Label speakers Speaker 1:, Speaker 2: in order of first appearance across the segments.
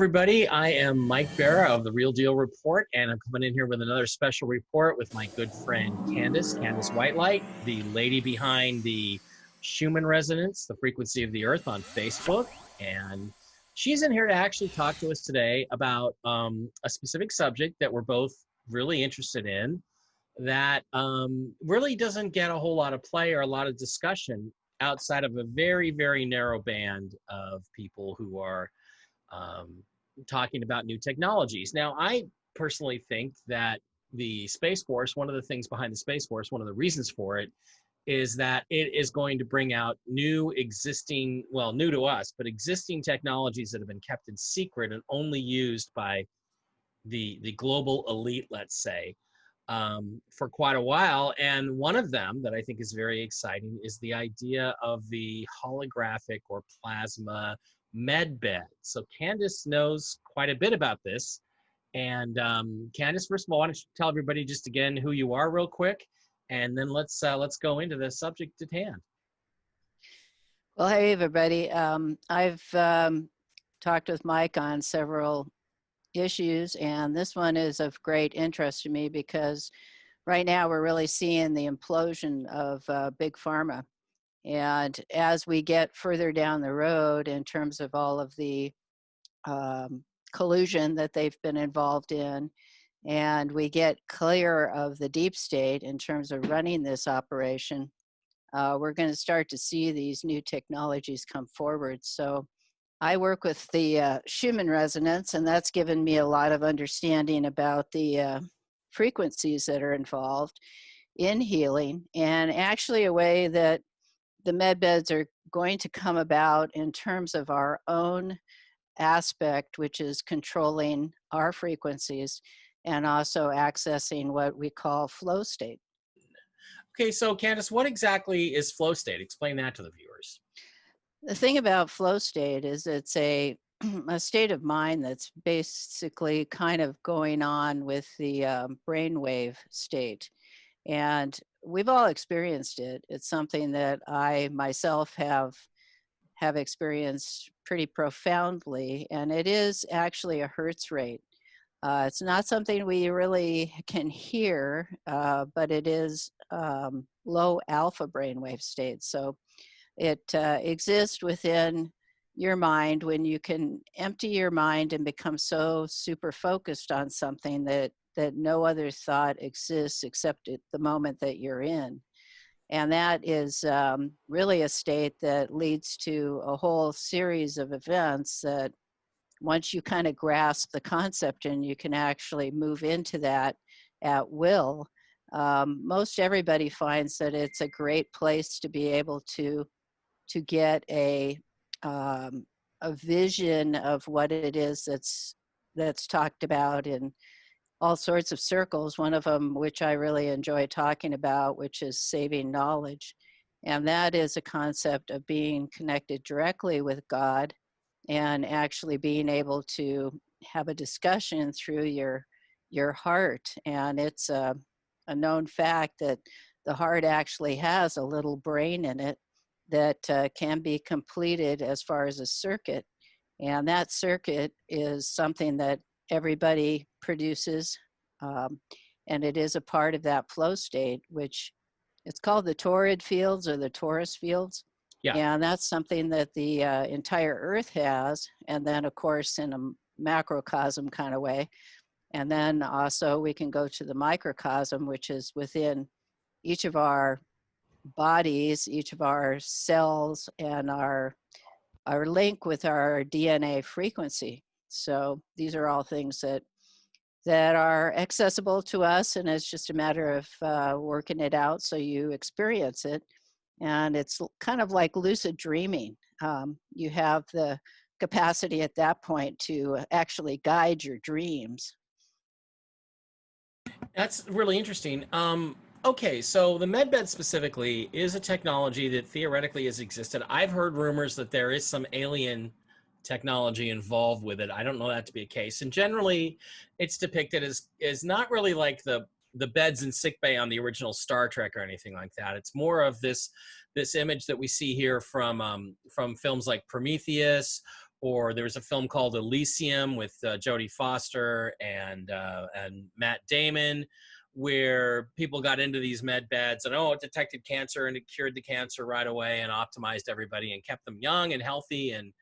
Speaker 1: everybody. I am Mike Barra of The Real Deal Report, and I'm coming in here with another special report with my good friend Candace Whitelight, the lady behind the Schumann Resonance, the Frequency of the Earth on Facebook. And she's in here to actually talk to us today about a specific subject that we're both really interested in that really doesn't get a whole lot of play or a lot of discussion outside of a very, very narrow band of people who are talking about new technologies. Now, I personally think that the Space Force, one of the things behind the Space Force, one of the reasons for it, is that it is going to bring out new existing, well, new to us, but existing technologies that have been kept in secret and only used by the global elite, let's say, for quite a while. And one of them that I think is very exciting is the idea of the holographic or plasma medbed. So Candace knows quite a bit about this. And Candace, first of all, why don't you tell everybody just again who you are real quick, and then let's go into the subject at hand.
Speaker 2: Well, hey, everybody. I've talked with Mike on several issues, and this one is of great interest to me because right now we're really seeing the implosion of big pharma. And as we get further down the road in terms of all of the collusion that they've been involved in, and we get clear of the deep state in terms of running this operation, we're going to start to see these new technologies come forward. So I work with the Schumann resonance, and that's given me a lot of understanding about the frequencies that are involved in healing, and actually a way that the med beds are going to come about in terms of our own aspect, which is controlling our frequencies and also accessing what we call flow state.
Speaker 1: Okay, so Candace, what exactly is flow state? Explain that to the viewers.
Speaker 2: The thing about flow state is it's a state of mind that's basically kind of going on with the brainwave state. And we've all experienced it. It's something that I myself have experienced pretty profoundly, and it is actually a hertz rate. It's not something we really can hear, but it is low alpha brainwave state. So it exists within your mind when you can empty your mind and become so super focused on something that no other thought exists except at the moment that you're in. And that is really a state that leads to a whole series of events that once you kind of grasp the concept and you can actually move into that at will, most everybody finds that it's a great place to be able to get a vision of what it is that's talked about in all sorts of circles. One of them, which I really enjoy talking about, which is saving knowledge. And that is a concept of being connected directly with God and actually being able to have a discussion through your heart. And it's a known fact that the heart actually has a little brain in it that can be completed as far as a circuit. And that circuit is something that everybody produces, and it is a part of that flow state, which it's called the torrid fields or the torus fields.
Speaker 1: Yeah.
Speaker 2: And that's something that the entire Earth has, and then of course in a macrocosm kind of way. And then also we can go to the microcosm, which is within each of our bodies, each of our cells, and our link with our DNA frequency. So these are all things that are accessible to us, and it's just a matter of working it out so you experience it. And it's kind of like lucid dreaming. You have the capacity at that point to actually guide your dreams.
Speaker 1: That's really interesting. Okay, so the medbed specifically is a technology that theoretically has existed. I've heard rumors that there is some alien technology involved with it. I don't know that to be a case. And generally, it's depicted as not really like the beds in sickbay on the original Star Trek or anything like that. It's more of this image that we see here from films like Prometheus Or there was a film called Elysium with Jodie Foster and Matt Damon, where people got into these med beds and it detected cancer and it cured the cancer right away and optimized everybody and kept them young and healthy and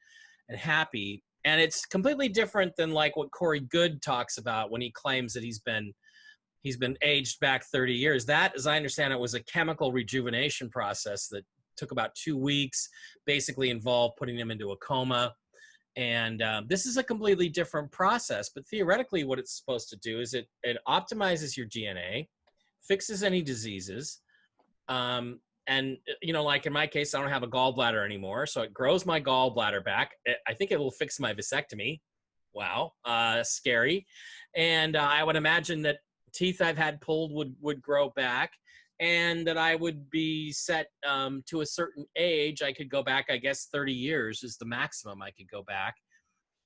Speaker 1: happy. And it's completely different than like what Corey Goode talks about when he claims that he's been aged back 30 years. That, as I understand it, was a chemical rejuvenation process that took about 2 weeks, basically involved putting him into a coma. And this is a completely different process, but theoretically what it's supposed to do is it optimizes your DNA, fixes any diseases. And, like in my case, I don't have a gallbladder anymore. So it grows my gallbladder back. I think it will fix my vasectomy. Wow. Scary. And I would imagine that teeth I've had pulled would grow back, and that I would be set to a certain age. I could go back, I guess 30 years is the maximum I could go back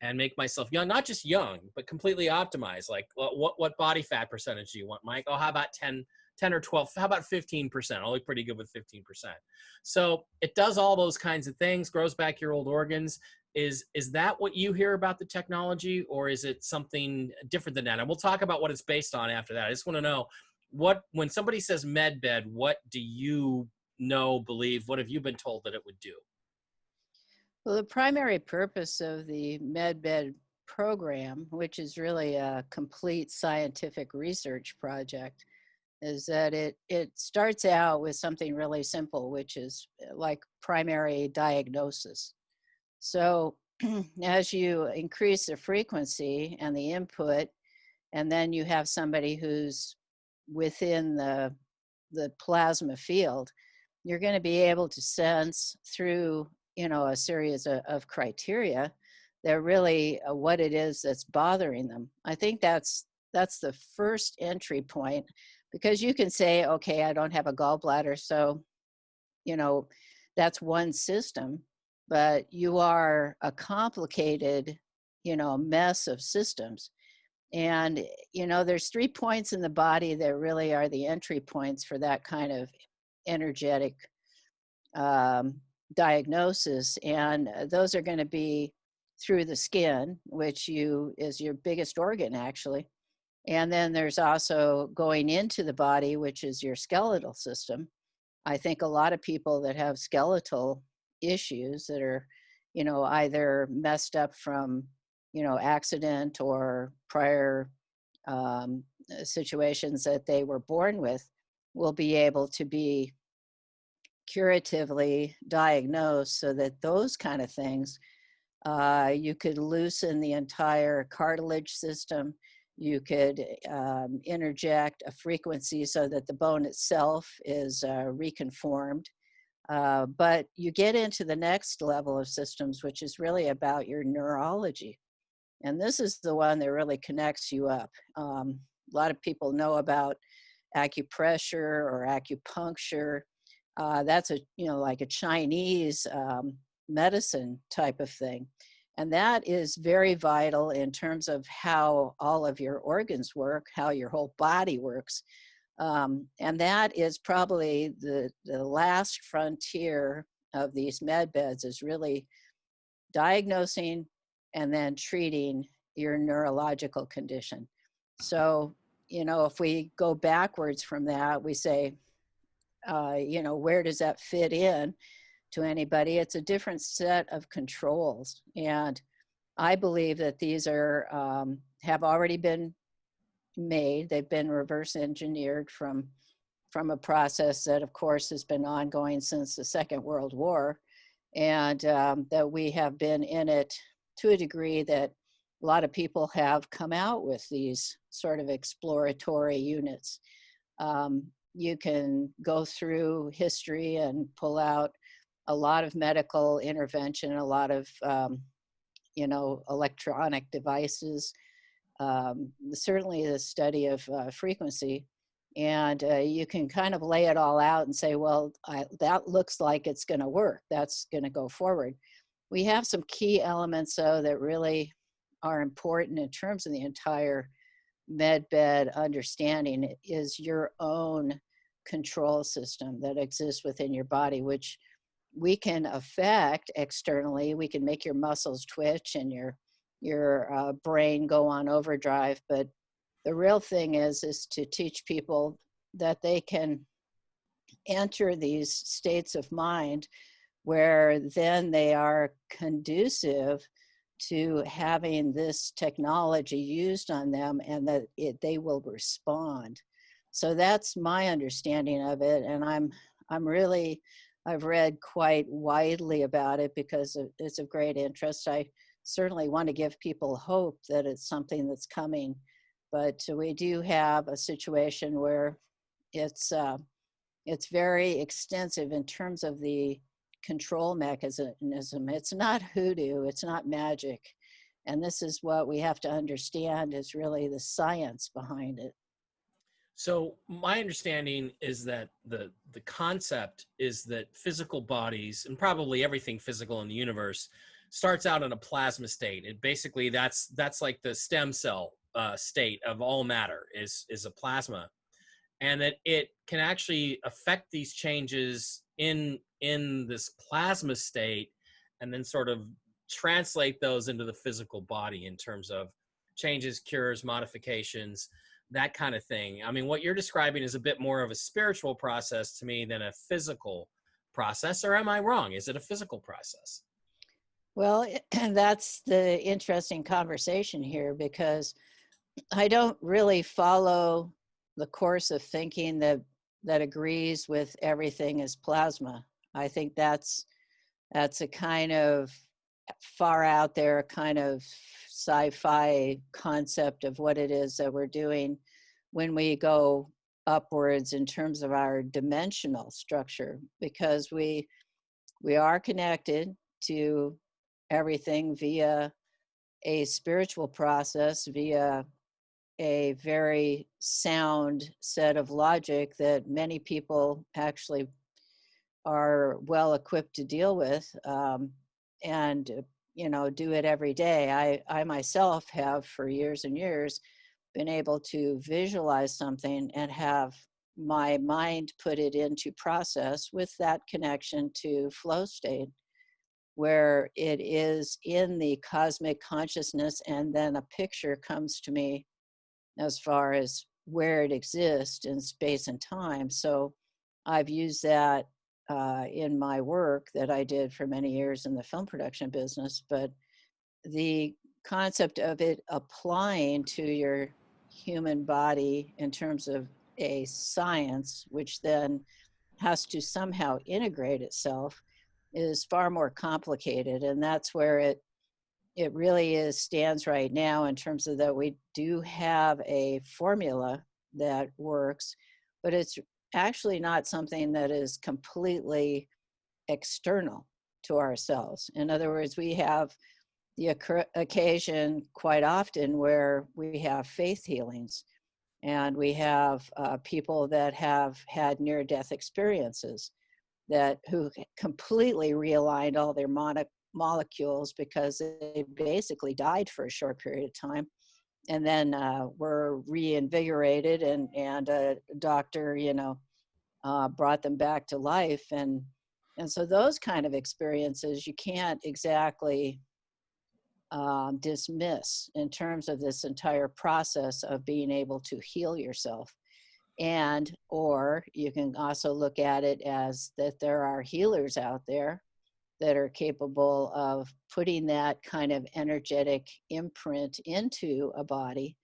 Speaker 1: and make myself young, not just young, but completely optimized. Like what body fat percentage do you want, Mike? Oh, how about 10 or 12? How about 15%? I'll look pretty good with 15%. So it does all those kinds of things, grows back your old organs. Is that what you hear about the technology, or is it something different than that? And we'll talk about what it's based on after that. I just want to know, when somebody says medbed, what do you believe? What have you been told that it would do?
Speaker 2: Well, the primary purpose of the Medbed program, which is really a complete scientific research project, is that it starts out with something really simple, which is like primary diagnosis. So as you increase the frequency and the input, and then you have somebody who's within the plasma field, you're going to be able to sense through a series of criteria that really what it is that's bothering them. I think that's the first entry point, because you can say, okay, I don't have a gallbladder, so that's one system, but you are a complicated mess of systems. And there's 3 points in the body that really are the entry points for that kind of energetic um, diagnosis, and those are going to be through the skin, which is your biggest organ actually, and then there's also going into the body, which is your skeletal system. I think a lot of people that have skeletal issues that are either messed up from accident or prior situations that they were born with will be able to be curatively diagnosed, so that those kind of things, you could loosen the entire cartilage system. You could interject a frequency so that the bone itself is reconformed. But you get into the next level of systems, which is really about your neurology. And this is the one that really connects you up. A lot of people know about acupressure or acupuncture. That's like a Chinese medicine type of thing. And that is very vital in terms of how all of your organs work, how your whole body works. And that is probably the last frontier of these med beds, is really diagnosing and then treating your neurological condition. So, if we go backwards from that, we say, where does that fit in to anybody? It's a different set of controls. And I believe that these have already been made. They've been reverse engineered from a process that, of course, has been ongoing since the Second World War. And that we have been in it to a degree that a lot of people have come out with these sort of exploratory units. You can go through history and pull out a lot of medical intervention, a lot of, electronic devices, certainly the study of frequency. And you can kind of lay it all out and say, well, that looks like it's going to work. That's going to go forward. We have some key elements, though, that really are important in terms of the entire medbed understanding. It is your own control system that exists within your body, which we can affect externally. We can make your muscles twitch and your brain go on overdrive. But the real thing is to teach people that they can enter these states of mind where then they are conducive to having this technology used on them, and that they will respond. So that's my understanding of it, and I'm really, I've read quite widely about it because it's of great interest. I certainly want to give people hope that it's something that's coming, but we do have a situation where it's uh, it's very extensive in terms of the control mechanism. It's not hoodoo, it's not magic. And this is what we have to understand is really the science behind it.
Speaker 1: So my understanding is that the concept is that physical bodies, and probably everything physical in the universe, starts out in a plasma state. It basically, that's like the stem cell state of all matter is a plasma, and that it can actually affect these changes in this plasma state, and then sort of translate those into the physical body in terms of changes, cures, modifications, that kind of thing. I mean, what you're describing is a bit more of a spiritual process to me than a physical process, or am I wrong? Is it a physical process?
Speaker 2: Well, that's the interesting conversation here because I don't really follow the course of thinking that agrees with everything as plasma. I think that's a kind of far out there kind of sci-fi concept of what it is that we're doing when we go upwards in terms of our dimensional structure, because we are connected to everything via a spiritual process, via a very sound set of logic that many people actually are well equipped to deal with, and do it every day. I myself have for years and years been able to visualize something and have my mind put it into process with that connection to flow state, where it is in the cosmic consciousness, and then a picture comes to me as far as where it exists in space and time. So I've used that in my work that I did for many years in the film production business. But the concept of it applying to your human body in terms of a science, which then has to somehow integrate itself, is far more complicated. And that's where it really is stands right now in terms of that we do have a formula that works, but it's actually not something that is completely external to ourselves. In other words, we have the occasion quite often where we have faith healings, and we have people that have had near-death experiences that who completely realigned all their molecules because they basically died for a short period of time, and then were reinvigorated, and a doctor brought them back to life. And so those kind of experiences you can't exactly dismiss in terms of this entire process of being able to heal yourself. And or you can also look at it as that there are healers out there that are capable of putting that kind of energetic imprint into a body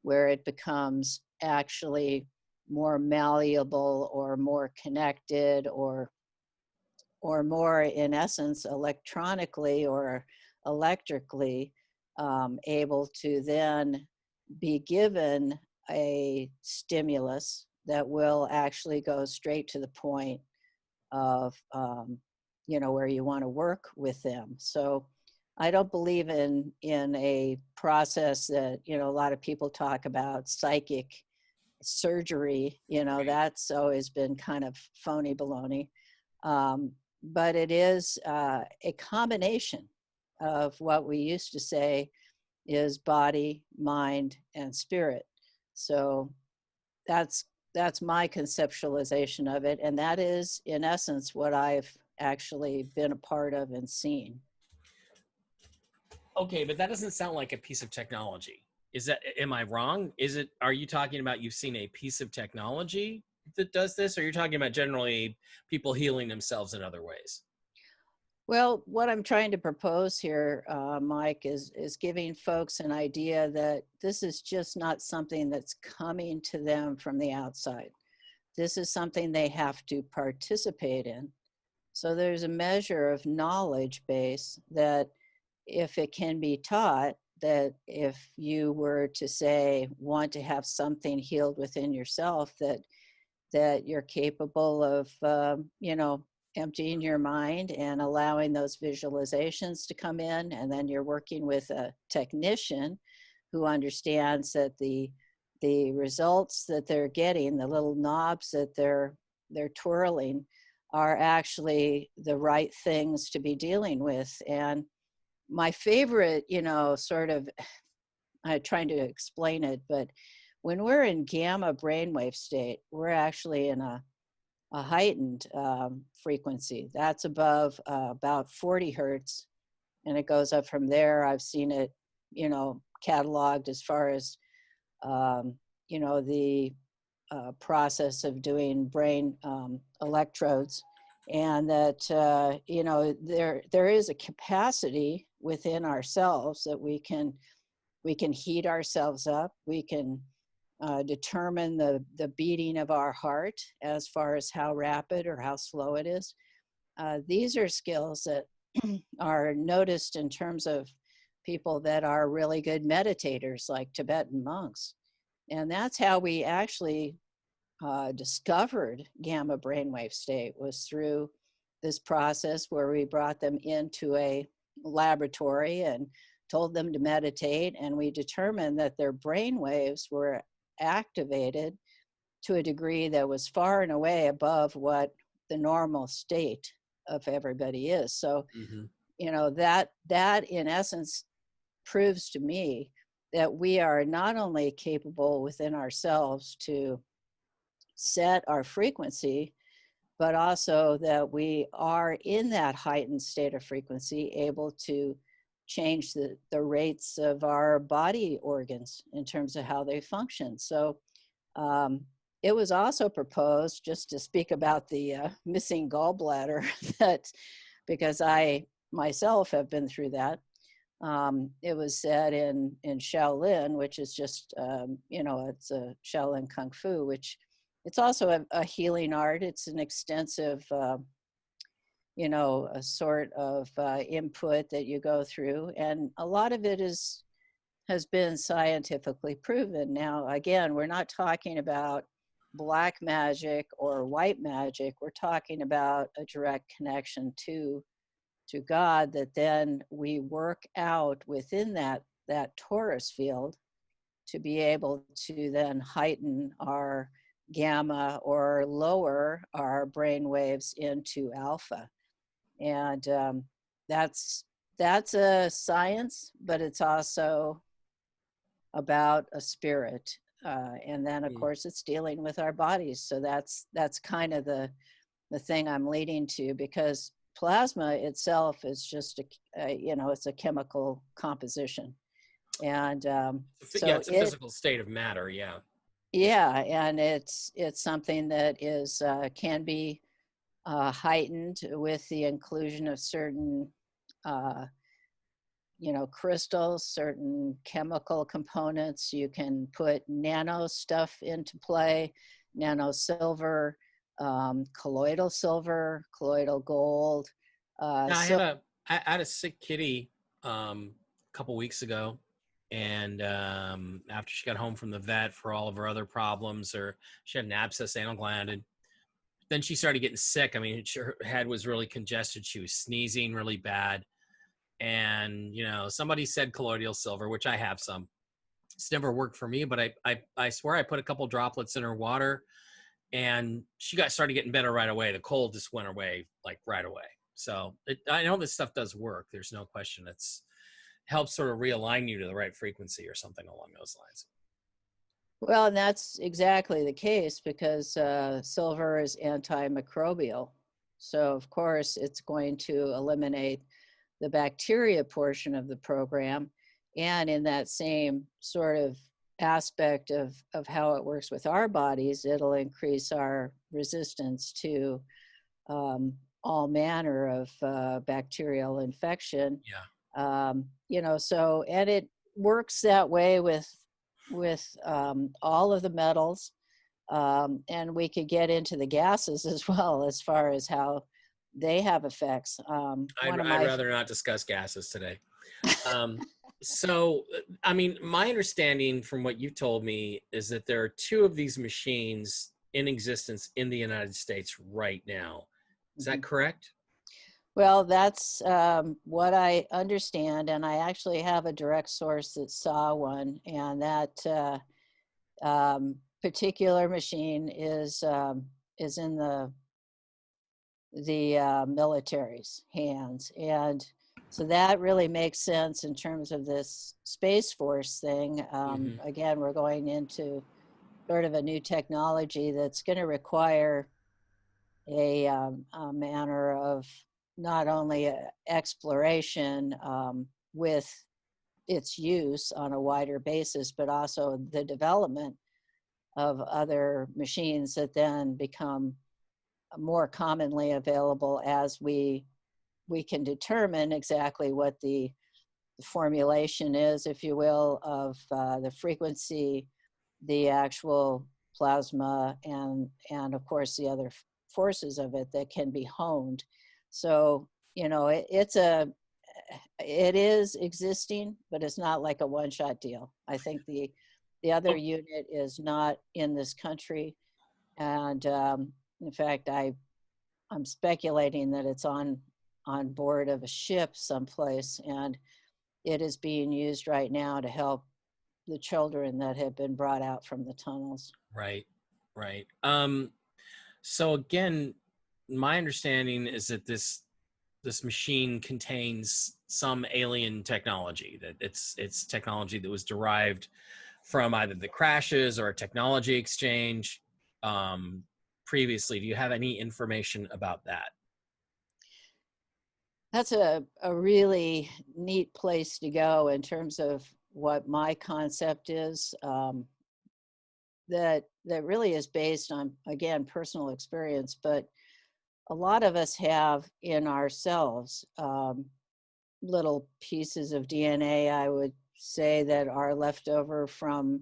Speaker 2: where it becomes actually more malleable or more connected, or more, in essence, electronically or electrically able to then be given a stimulus that will actually go straight to the point of where you want to work with them. So I don't believe in a process that a lot of people talk about, psychic surgery. That's always been kind of phony baloney. But it is a combination of what we used to say is body, mind, and spirit. So that's my conceptualization of it, and that is in essence what I've actually been a part of and seen.
Speaker 1: Okay, but that doesn't sound like a piece of technology. Is that, am I wrong? Is it, are you talking about you've seen a piece of technology that does this, or you're talking about generally people healing themselves in other ways?
Speaker 2: Well, what I'm trying to propose here, Mike, is giving folks an idea that this is just not something that's coming to them from the outside. This is something they have to participate in. So there's a measure of knowledge base that if it can be taught, that if you were to say want to have something healed within yourself, that you're capable of, emptying your mind and allowing those visualizations to come in, and then you're working with a technician who understands that the results that they're getting, the little knobs that they're twirling, are actually the right things to be dealing with. And my favorite, sort of, I'm trying to explain it, but when we're in gamma brainwave state, we're actually in a heightened frequency. That's above about 40 hertz, and it goes up from there. I've seen it, cataloged as far as, the process of doing brain electrodes, and that there is a capacity within ourselves that we can heat ourselves up. We can determine the beating of our heart as far as how rapid or how slow it is. These are skills that are noticed in terms of people that are really good meditators, like Tibetan monks. And that's how we actually discovered gamma brainwave state, was through this process where we brought them into a laboratory and told them to meditate, and we determined that their brain waves were activated to a degree that was far and away above what the normal state of everybody is. So,
Speaker 1: Mm-hmm.
Speaker 2: that in essence proves to me that we are not only capable within ourselves to set our frequency, but also that we are in that heightened state of frequency able to change the rates of our body organs in terms of how they function. So um, it was also proposed, just to speak about the missing gallbladder, that because I myself have been through that. It was said in Shaolin, which is just, it's a Shaolin Kung Fu, which it's also a healing art. It's an extensive, a sort of input that you go through. And a lot of it has been scientifically proven. Now, again, we're not talking about black magic or white magic. We're talking about a direct connection to God that then we work out within that torus field to be able to then heighten our gamma or lower our brain waves into alpha. And that's a science, but it's also about a spirit. And then, of course, it's dealing with our bodies. So that's kind of the thing I'm leading to, because plasma itself is just it's a chemical composition, and
Speaker 1: Yeah,
Speaker 2: so
Speaker 1: it's a physical state of matter. Yeah.
Speaker 2: yeah, and it's something that is can be heightened with the inclusion of certain uh, crystals, certain chemical components. You can put nano stuff into play, nano silver, colloidal gold.
Speaker 1: Yeah,
Speaker 2: So
Speaker 1: I had a sick kitty a couple weeks ago, and after she got home from the vet for all of her other problems, or she had an abscess anal gland, and then she started getting sick. I mean, her head was really congested. She was sneezing really bad, and somebody said colloidal silver, which I have some. It's never worked for me, but I swear I put a couple droplets in her water, and she started getting better right away. The cold just went away like right away. So I know this stuff does work. There's no question. It's helps sort of realign you to the right frequency or something along those lines.
Speaker 2: well, and that's exactly the case, because silver is antimicrobial. So of course, it's going to eliminate the bacteria portion of the program. And in that same sort of aspect of how it works with our bodies, it'll increase our resistance to um, all manner of bacterial infection.
Speaker 1: Yeah.
Speaker 2: So, and it works that way with all of the metals. And we could get into the gases as well, as far as how they have effects.
Speaker 1: I'd,
Speaker 2: One of
Speaker 1: I'd
Speaker 2: my
Speaker 1: rather not discuss gases today. Um, I mean, my understanding from what you told me is that there are two of these machines in existence in the United States right now. Is that
Speaker 2: Mhm.
Speaker 1: correct?
Speaker 2: Well, that's what I understand, and I actually have a direct source that saw one, and that particular machine is in the military's hands, and so that really makes sense in terms of this Space Force thing.
Speaker 1: Hmm.
Speaker 2: Again, we're going into sort of a new technology that's going to require a manner of not only exploration with its use on a wider basis, but also the development of other machines that then become more commonly available as we can determine exactly what the formulation is, if you will, of the frequency, the actual plasma, and of course the other forces of it that can be honed. So it is existing, but it's not like a one-shot deal. I think the other
Speaker 1: Oh,
Speaker 2: unit is not in this country, and in fact, I'm speculating that it's on board of a ship someplace, and it is being used right now to help the children that have been brought out from the tunnels.
Speaker 1: right, right. So again, my understanding is that this machine contains some alien technology, that it's technology that was derived from either the crashes or a technology exchange um, previously. Do you have any information about that?
Speaker 2: That's a really neat place to go in terms of what my concept is. That really is based on, again, personal experience, but a lot of us have in ourselves little pieces of DNA, I would say, that are left over from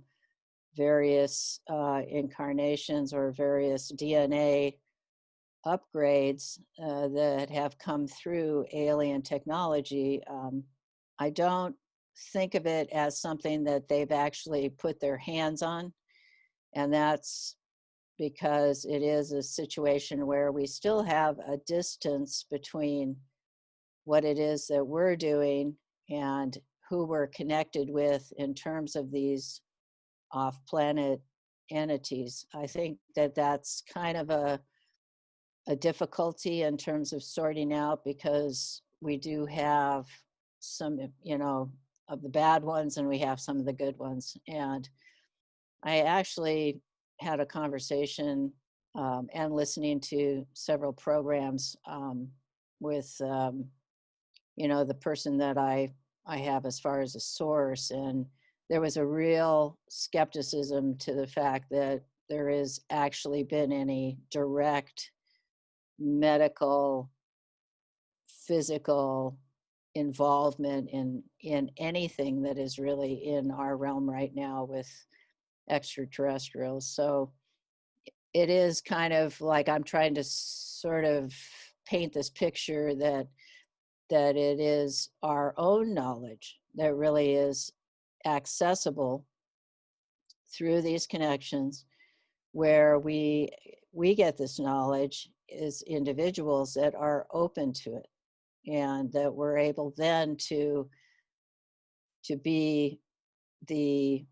Speaker 2: various incarnations or various DNA upgrades that have come through alien technology. I don't think of it as something that they've actually put their hands on, and that's because it is a situation where we still have a distance between what it is that we're doing and who we're connected with in terms of these off planet entities. I think that that's kind of a difficulty in terms of sorting out, because we do have some, of the bad ones, and we have some of the good ones. And I actually had a conversation and listening to several programs with the person that I have as far as a source, and there was a real skepticism to the fact that there has actually been any direct medical, physical involvement in anything that is really in our realm right now with extraterrestrials. So it is kind of like I'm trying to sort of paint this picture that it is our own knowledge that really is accessible through these connections, where we get this knowledge as individuals that are open to it, and that we're able then to be the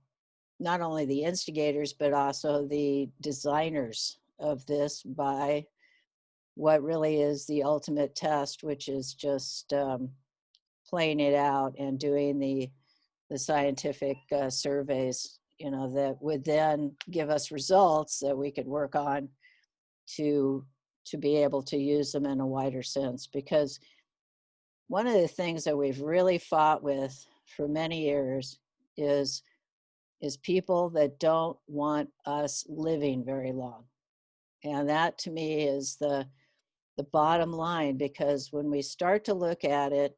Speaker 2: not only the instigators but also the designers of this, by what really is the ultimate test, which is just playing it out and doing the scientific surveys, that would then give us results that we could work on to to be able to use them in a wider sense. Because one of the things that we've really fought with for many years is people that don't want us living very long. And that to me is the bottom line, because when we start to look at it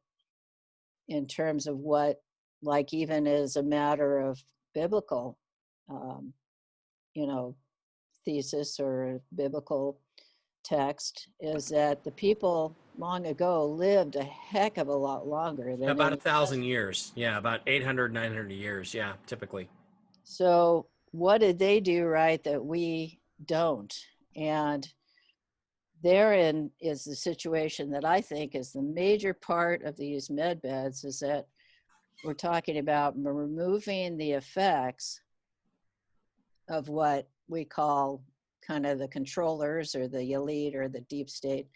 Speaker 2: in terms of what, like, even as a matter of biblical, um, you know, thesis or biblical text, is that the people long ago lived a heck of a lot longer than
Speaker 1: About a
Speaker 2: any.
Speaker 1: thousand years. Yeah, about 800, 900 years. Yeah, typically.
Speaker 2: So what did they do right that we don't? And therein is the situation that I think is the major part of these med beds, is that we're talking about removing the effects of what we call kind of the controllers or the elite or the deep state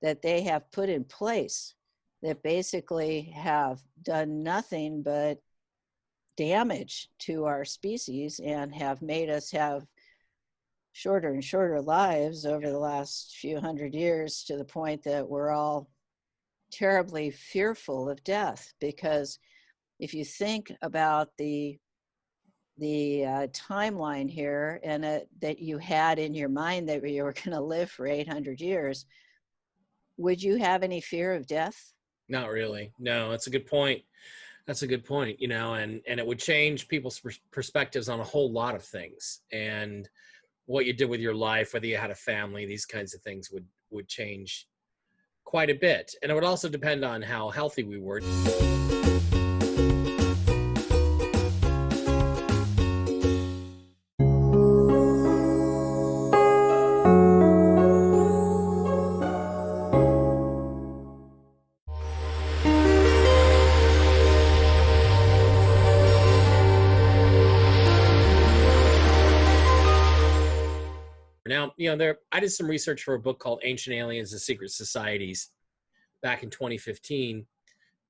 Speaker 2: that they have put in place, that basically have done nothing but damage to our species and have made us have shorter and shorter lives over the last few hundred years, to the point that we're all terribly fearful of death. Because if you think about the timeline here, and that you had in your mind that you were going to live for 800 years, would you have any fear of death?
Speaker 1: Not really. No, that's a good point. That's a good point, and it would change people's perspectives on a whole lot of things. And what you did with your life, whether you had a family, these kinds of things would change quite a bit. And it would also depend on how healthy we were. Now, I did some research for a book called Ancient Aliens and Secret Societies back in 2015.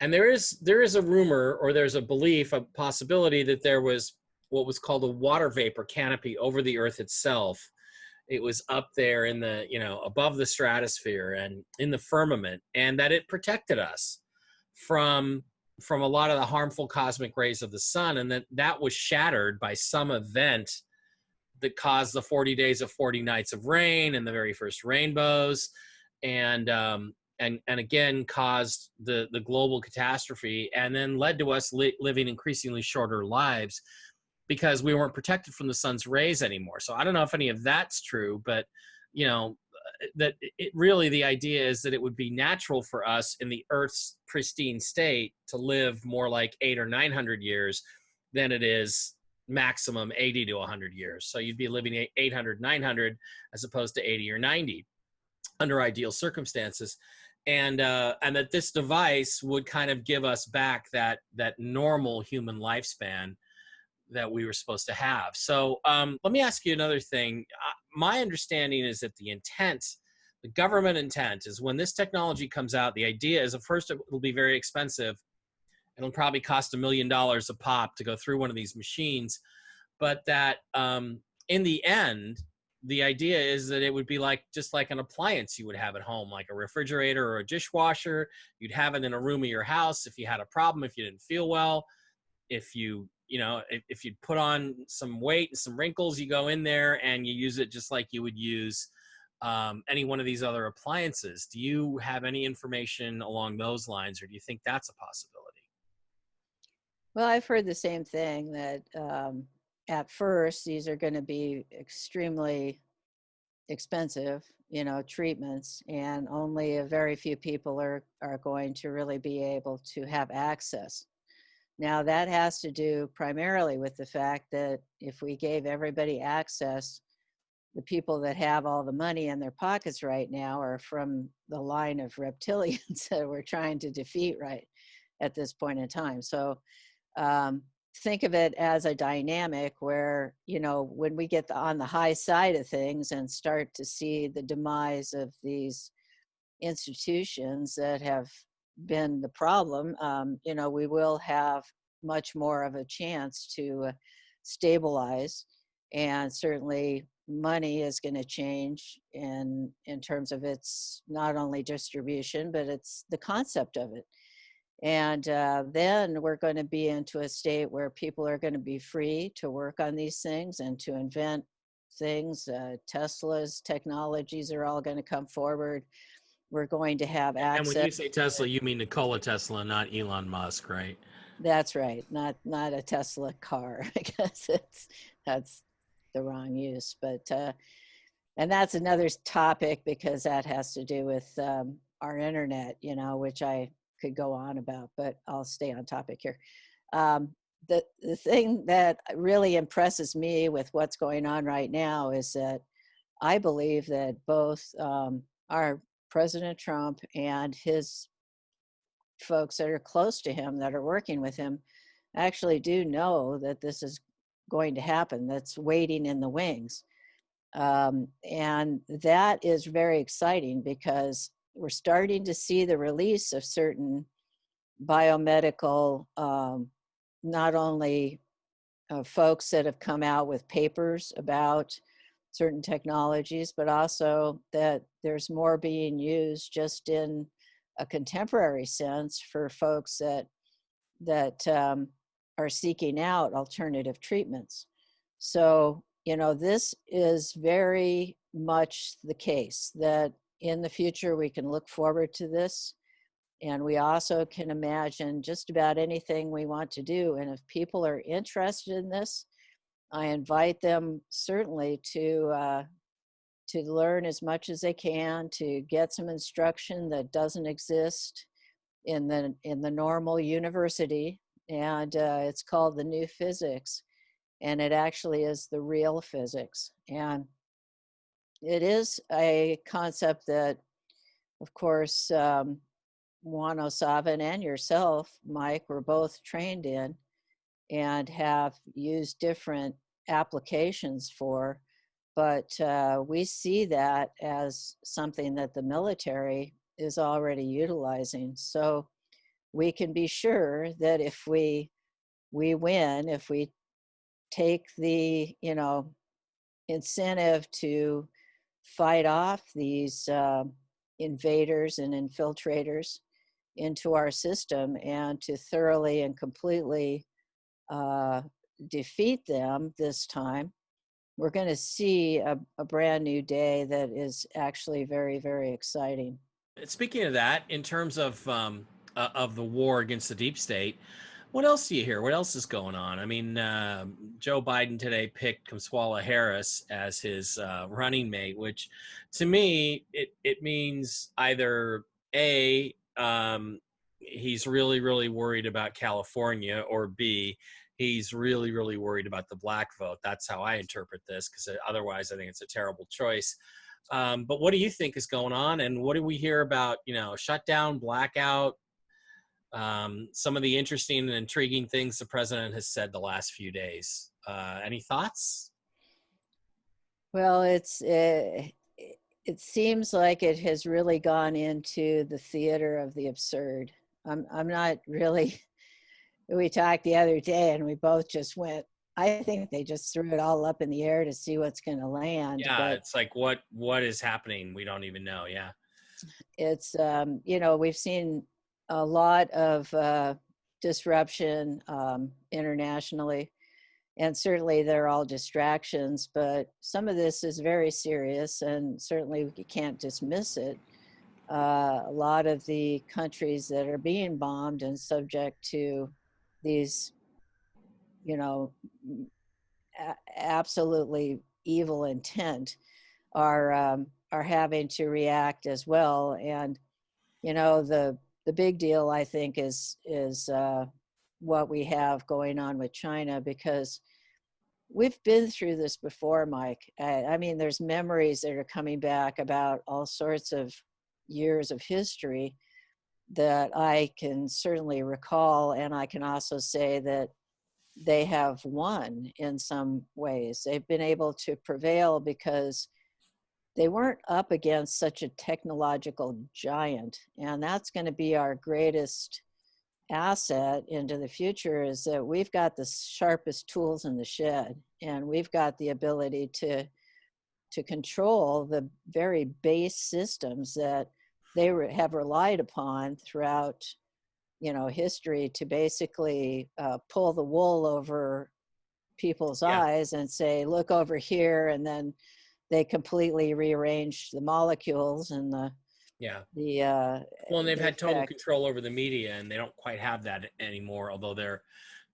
Speaker 1: And there is a rumor, or there's a belief, a possibility, that there was what was called a water vapor canopy over the Earth itself. It was up there in the, above the stratosphere and in the firmament, and that it protected us from a lot of the harmful cosmic rays of the sun, and that was shattered by some event that caused the 40 days of 40 nights of rain and the very first rainbows, and again caused the global catastrophe, and then led to us living increasingly shorter lives because we weren't protected from the sun's rays anymore. So I don't know if any of that's true, but that it really, the idea is that it would be natural for us in the Earth's pristine state to live more like 800 or 900 years than it is maximum 80 to 100 years. So you'd be living 800, 900 as opposed to 80 or 90 under ideal circumstances. And that this device would kind of give us back that normal human lifespan that we were supposed to have. So let me ask you another thing. My understanding is that the government intent is, when this technology comes out, the idea is, at first it'll be very expensive. It'll probably cost $1 million a pop to go through one of these machines. But that in the end, the idea is that it would be just like an appliance you would have at home, like a refrigerator or a dishwasher. You'd have it in a room of your house if you had a problem, if you didn't feel well, if if you'd put on some weight and some wrinkles, you go in there and you use it just like you would use any one of these other appliances. Do you have any information along those lines, or do you think that's a possibility?
Speaker 2: Well, I've heard the same thing, that at first these are going to be extremely expensive, treatments, and only a very few people are going to really be able to have access. Now, that has to do primarily with the fact that if we gave everybody access, the people that have all the money in their pockets right now are from the line of reptilians that we're trying to defeat right at this point in time. So think of it as a dynamic where, when we get on the high side of things and start to see the demise of these institutions that have been the problem, we will have much more of a chance to stabilize and certainly money is going to change in terms of its not only distribution, but it's the concept of it. And then we're going to be into a state where people are going to be free to work on these things and to invent things. Tesla's technologies are all going to come forward. We're going to have
Speaker 1: And when
Speaker 2: access.
Speaker 1: you say Tesla, you mean Nikola Tesla, not Elon Musk, right?
Speaker 2: That's right, not a Tesla car because that's the wrong use. But and that's another topic because that has to do with our internet, which I could go on about, but I'll stay on topic here. Um, the thing that really impresses me with what's going on right now is that I believe that both our President Trump and his folks that are close to him, that are working with him, actually do know that this is going to happen. That's waiting in the wings. And that is very exciting because we're starting to see the release of certain biomedical, not only folks that have come out with papers about certain technologies, but also that there's more being used just in a contemporary sense for folks that are seeking out alternative treatments. So, this is very much the case that in the future we can look forward to this. And we also can imagine just about anything we want to do. And if people are interested in this, I invite them certainly to learn as much as they can, to get some instruction that doesn't exist in the normal university, and it's called the new physics, and it actually is the real physics. And it is a concept that, of course, Juan O'Savin and yourself, Mike, were both trained in and have used different applications for. But we see that as something that the military is already utilizing. So we can be sure that if we win, if we take the incentive to fight off these invaders and infiltrators into our system and to thoroughly and completely defeat them this time, we're going to see a brand new day that is actually very, very exciting.
Speaker 1: Speaking of that, in terms of the war against the deep state, what else do you hear? What else is going on? I mean, Joe Biden today picked Kamala Harris as his running mate, which to me it means either a he's really really worried about California, or b he's really really worried about the black vote. That's how I interpret this, because otherwise I think it's a terrible choice. But what do you think is going on, and what do we hear about, shutdown, blackout, some of the interesting and intriguing things the president has said the last few days? Any thoughts?
Speaker 2: Well, it seems like it has really gone into the theater of the absurd. I'm not really. We talked the other day, and we both just went. I think they just threw it all up in the air to see what's going to land.
Speaker 1: Yeah,
Speaker 2: But
Speaker 1: it's like what is happening? We don't even know. Yeah.
Speaker 2: it's we've seen a lot of disruption internationally, and certainly they're all distractions, but some of this is very serious, and certainly you can't dismiss it. A lot of the countries that are being bombed and subject to these, you know, absolutely evil intent are having to react as well. And the big deal, I think, is what we have going on with China, because we've been through this before, Mike. I mean, there's memories that are coming back about all sorts of years of history that I can certainly recall, and I can also say that they have won in some ways. They've been able to prevail because they weren't up against such a technological giant. And that's going to be our greatest asset into the future, is that we've got the sharpest tools in the shed, and we've got the ability to to control the very base systems that they have relied upon throughout, history to basically pull the wool over people's
Speaker 1: Yeah.
Speaker 2: eyes and say, look over here, and then they completely rearrange the molecules and
Speaker 1: Yeah.
Speaker 2: the
Speaker 1: Well, and they've
Speaker 2: the
Speaker 1: had total
Speaker 2: effect.
Speaker 1: control over the media, and they don't quite have that anymore, although they're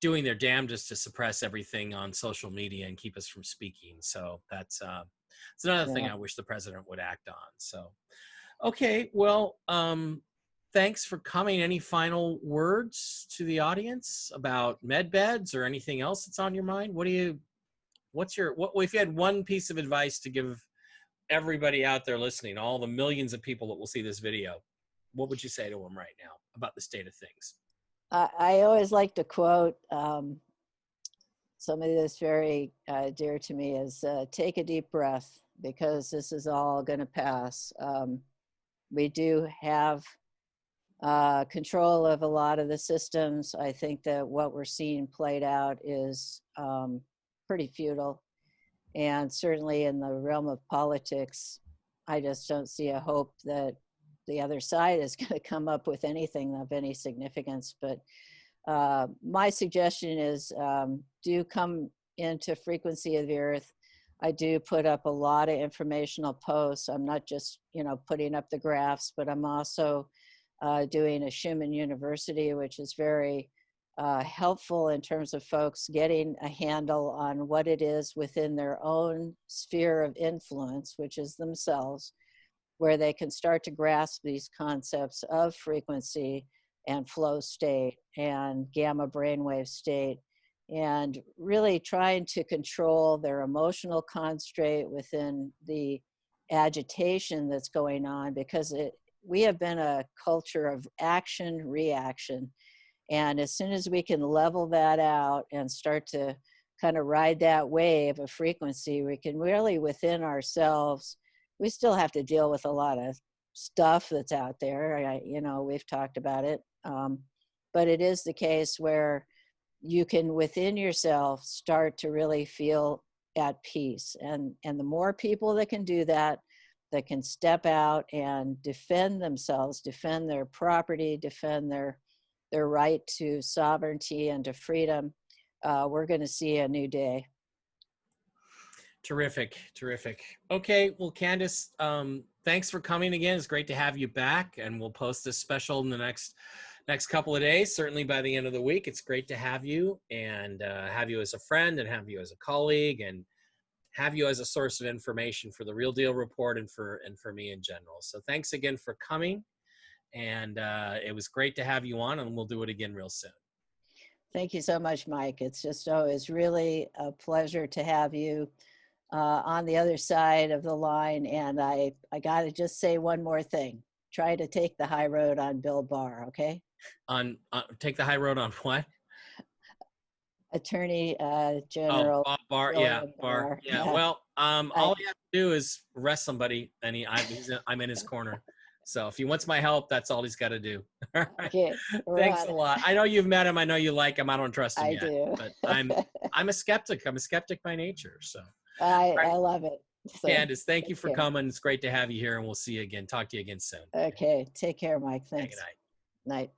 Speaker 1: doing their damnedest to suppress everything on social media and keep us from speaking. So it's another thing
Speaker 2: Yeah.
Speaker 1: I wish the president would act on. So, okay, well, thanks for coming. Any final words to the audience about med beds or anything else that's on your mind? What if you had one piece of advice to give everybody out there listening, all the millions of people that will see this video, what would you say to them right now about the state of things?
Speaker 2: I always like to quote somebody that's very dear to me is take a deep breath, because this is all going to pass. We do have control of a lot of the systems. I think that what we're seeing played out is pretty futile. And certainly in the realm of politics, I just don't see a hope that the other side is going to come up with anything of any significance. But my suggestion is do come into Frequency of the Earth. I do put up a lot of informational posts. I'm not just, putting up the graphs, but I'm also doing a Schumann University, which is very helpful in terms of folks getting a handle on what it is within their own sphere of influence, which is themselves, where they can start to grasp these concepts of frequency and flow state and gamma brainwave state, and really trying to control their emotional constraint within the agitation that's going on, because we have been a culture of action reaction. And as soon as we can level that out and start to kind of ride that wave of frequency, we can really within ourselves, we still have to deal with a lot of stuff that's out there. We've talked about it. But it is the case where you can within yourself start to really feel at peace. And the more people that can do that, that can step out and defend themselves, defend their property, defend their right to sovereignty and to freedom, we're going to see a new day.
Speaker 1: Terrific. Okay, well, Candace, thanks for coming again. It's great to have you back, and we'll post this special in the next couple of days, certainly by the end of the week. It's great to have you, and have you as a friend, and have you as a colleague, and have you as a source of information for the Real Deal Report and for me in general. So thanks again for coming, and it was great to have you on, and we'll do it again real soon.
Speaker 2: Thank you so much, Mike. It's just always really a pleasure to have you on the other side of the line. And I got to just say one more thing. Try to take the high road on Bill Barr, okay?
Speaker 1: Take the high road on what?
Speaker 2: Attorney General.
Speaker 1: Oh, Barr. Yeah, Barr. Yeah. Well, all you have to do is arrest somebody, and I'm in his corner. So if he wants my help, that's all he's got to do. All right.
Speaker 2: Okay.
Speaker 1: Thanks a lot. I know you've met him. I know you like him. I don't trust him
Speaker 2: I
Speaker 1: yet.
Speaker 2: do.
Speaker 1: But I'm a skeptic. I'm a skeptic by nature. So
Speaker 2: I love it. So,
Speaker 1: Candace, thank you for coming. It's great to have you here, and we'll see you again. Talk to you again soon.
Speaker 2: Okay. Take care, Mike. Thanks.
Speaker 1: Good night.
Speaker 2: Night.